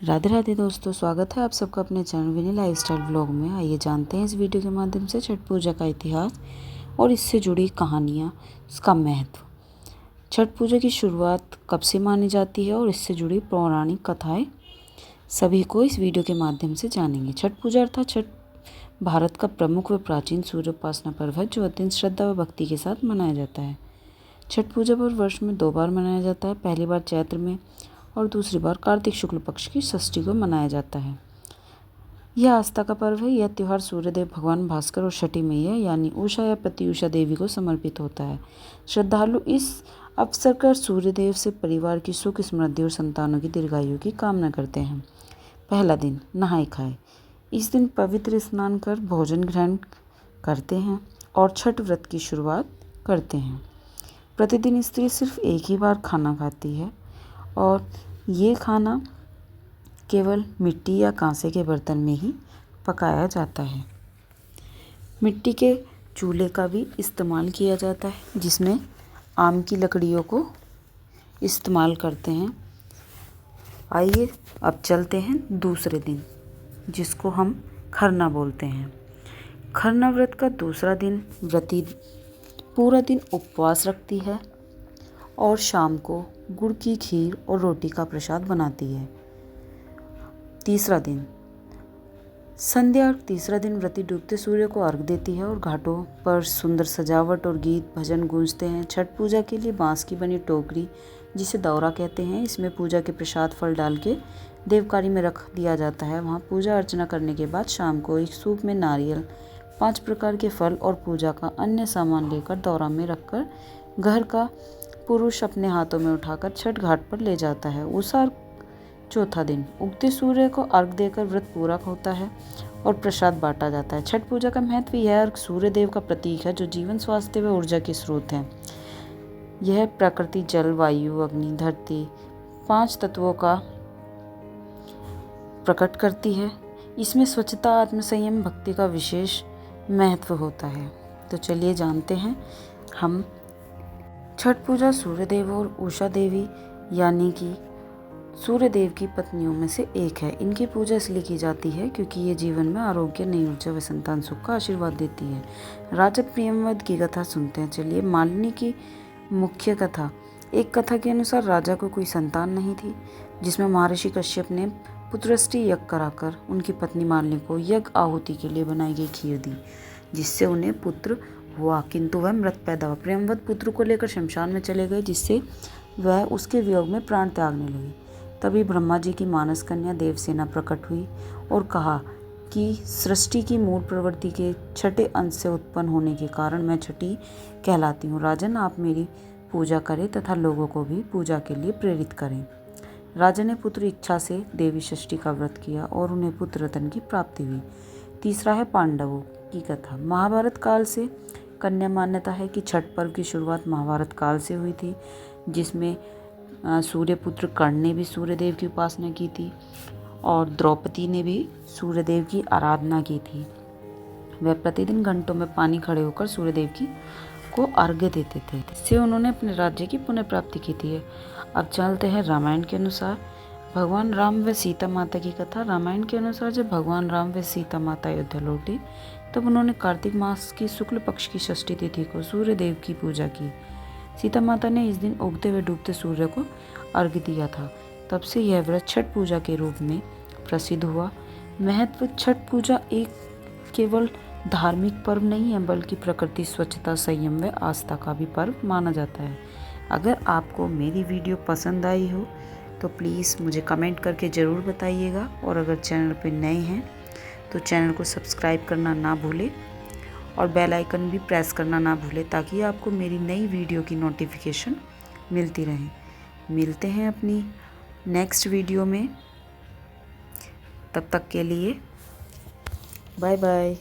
राधे राधे दोस्तों, स्वागत है आप सबका अपने चैनल विनी लाइफस्टाइल व्लॉग में। आइए जानते हैं इस वीडियो के माध्यम से छठ पूजा का इतिहास और इससे जुड़ी कहानियाँ, उसका महत्व। छठ पूजा की शुरुआत कब से मानी जाती है और इससे जुड़ी पौराणिक कथाएं सभी को इस वीडियो के माध्यम से जानेंगे। छठ पूजा अर्थात छठ भारत का प्रमुख व प्राचीन सूर्य उपासना पर्व है जो अत्यंत श्रद्धा व भक्ति के साथ मनाया जाता है। छठ पूजा पर्व वर्ष में 2 बार मनाया जाता है। पहली बार चैत्र में और दूसरी बार कार्तिक शुक्ल पक्ष की षष्ठी को मनाया जाता है। यह आस्था का पर्व है। यह त्यौहार सूर्यदेव भगवान भास्कर और छठी मैया यानी उषा या प्रत्युषा देवी को समर्पित होता है। श्रद्धालु इस अवसर पर सूर्यदेव से परिवार की सुख समृद्धि और संतानों की दीर्घायु की कामना करते हैं। पहला दिन नहाय खाए। इस दिन पवित्र स्नान कर भोजन ग्रहण करते हैं और छठ व्रत की शुरुआत करते हैं। प्रतिदिन स्त्री सिर्फ एक ही बार खाना खाती है और ये खाना केवल मिट्टी या कांसे के बर्तन में ही पकाया जाता है। मिट्टी के चूल्हे का भी इस्तेमाल किया जाता है जिसमें आम की लकड़ियों को इस्तेमाल करते हैं। आइए अब चलते हैं दूसरे दिन, जिसको हम खरना बोलते हैं। खरना व्रत का दूसरा दिन व्रती पूरा दिन उपवास रखती है और शाम को गुड़ की खीर और रोटी का प्रसाद बनाती है। तीसरा दिन संध्या। तीसरा दिन व्रती डूबते सूर्य को अर्घ देती है और घाटों पर सुंदर सजावट और गीत भजन गूंजते हैं। छठ पूजा के लिए बांस की बनी टोकरी, जिसे दौरा कहते हैं, इसमें पूजा के प्रसाद फल डाल के देवकारी में रख दिया जाता है। वहाँ पूजा अर्चना करने के बाद शाम को एक सूप में नारियल, 5 प्रकार के फल और पूजा का अन्य सामान लेकर दौरा में रखकर घर का पुरुष अपने हाथों में उठाकर छठ घाट पर ले जाता है। उसा चौथा दिन उगते सूर्य को अर्घ देकर व्रत पूरा होता है और प्रसाद बांटा जाता है। छठ पूजा का महत्व यह अर्घ सूर्य देव का प्रतीक है जो जीवन, स्वास्थ्य व ऊर्जा के स्रोत हैं। यह प्रकृति, जल, वायु, अग्नि, धरती 5 तत्वों का प्रकट करती है। इसमें स्वच्छता, आत्मसंयम, भक्ति का विशेष महत्व होता है। तो चलिए जानते हैं हम। छठ पूजा सूर्यदेव और उषा देवी यानी कि सूर्यदेव की पत्नियों में से एक है। इनकी पूजा इसलिए की जाती है क्योंकि ये जीवन में आरोग्य, नई ऊर्जा व संतान सुख का आशीर्वाद देती है। राजा प्रियंवद की कथा सुनते हैं। चलिए, मालिनी की मुख्य कथा। एक कथा के अनुसार राजा को कोई संतान नहीं थी, जिसमें महर्षि कश्यप ने पुत्रष्टि यज्ञ कराकर उनकी पत्नी मालिनी को यज्ञ आहुति के लिए बनाई गई खीर दी, जिससे उन्हें पुत्र हुआ, किंतु वह मृत पैदा हुआ। प्रियंवद पुत्र को लेकर शमशान में चले गए, जिससे वह उसके वियोग में प्राण त्यागने लगी। तभी ब्रह्मा जी की मानस कन्या देवसेना प्रकट हुई और कहा कि सृष्टि की मूल प्रवृत्ति के छठे अंश से उत्पन्न होने के कारण मैं छठी कहलाती हूँ। राजन, आप मेरी पूजा करें तथा लोगों को भी पूजा के लिए प्रेरित करें। राजा ने पुत्र इच्छा से देवी षष्ठी का व्रत किया और उन्हें पुत्र रत्न की प्राप्ति हुई। तीसरा है पांडवों की कथा। महाभारत काल से कन्या मान्यता है कि छठ पर्व की शुरुआत महाभारत काल से हुई थी, जिसमें सूर्यपुत्र कर्ण ने भी सूर्यदेव की उपासना की थी और द्रौपदी ने भी सूर्यदेव की आराधना की थी। वह प्रतिदिन घंटों में पानी खड़े होकर सूर्यदेव को अर्घ्य देते थे। इससे उन्होंने अपने राज्य की पुनः प्राप्ति की थी। अब चलते हैं रामायण के अनुसार भगवान राम व सीता माता की कथा। रामायण के अनुसार जब भगवान राम व सीता माता अयोध्या लौटे तब उन्होंने कार्तिक मास की शुक्ल पक्ष की षष्ठी तिथि को सूर्यदेव की पूजा की। सीता माता ने इस दिन उगते व डूबते सूर्य को अर्घ्य दिया था। तब से यह व्रत छठ पूजा के रूप में प्रसिद्ध हुआ। महत्व। छठ पूजा एक केवल धार्मिक पर्व नहीं है, बल्कि प्रकृति, स्वच्छता, संयम व आस्था का भी पर्व माना जाता है। अगर आपको मेरी वीडियो पसंद आई हो तो प्लीज़ मुझे कमेंट करके ज़रूर बताइएगा, और अगर चैनल पर नए हैं तो चैनल को सब्सक्राइब करना ना भूलें और बेल आइकन भी प्रेस करना ना भूलें, ताकि आपको मेरी नई वीडियो की नोटिफिकेशन मिलती रहे। मिलते हैं अपनी नेक्स्ट वीडियो में। तब तक के लिए बाय बाय।